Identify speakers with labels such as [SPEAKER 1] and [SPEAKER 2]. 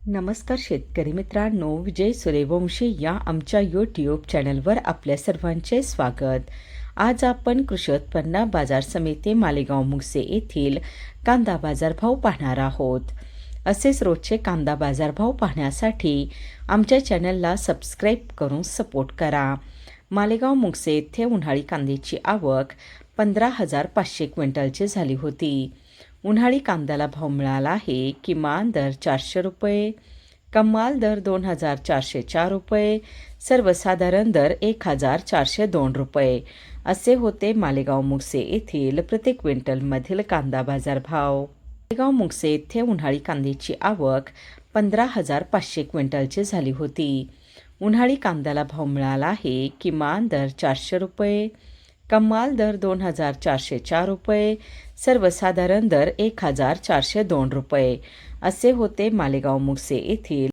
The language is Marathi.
[SPEAKER 1] नमस्कार शेतकरी मित्रांनो, विजय सूर्यवंशी या आमच्या यूट्यूब चॅनलवर आपल्या सर्वांचे स्वागत. आज आपण कृषी उत्पन्न बाजार समिती मालेगाव मुगसे येथील कांदा बाजारभाव पाहणार आहोत. असेच रोजचे कांदा बाजारभाव पाहण्यासाठी आमच्या चॅनलला सबस्क्राईब करून सपोर्ट करा. मालेगाव मुगसे येथे उन्हाळी कांद्याची आवक 15,500 क्विंटलची झाली होती. उन्हाळी कांद्याला भाव मिळाला आहे. किमान दर 400 रुपये, कमाल दर 2,404 रुपये, सर्वसाधारण दर 1,402 रुपये असे होते मालेगाव मुगसे येथील प्रति क्विंटलमधील कांदा बाजार भाव. मालेगाव मुगसे येथे उन्हाळी कांद्याची आवक 15,500 क्विंटलची झाली होती. उन्हाळी कांद्याला भाव मिळाला आहे. किमान दर 400 रुपये, कमाल दर 2,404 रुपये, सर्वसाधारण दर 1,402 रुपये असे होते मालेगाव मुगसे येथील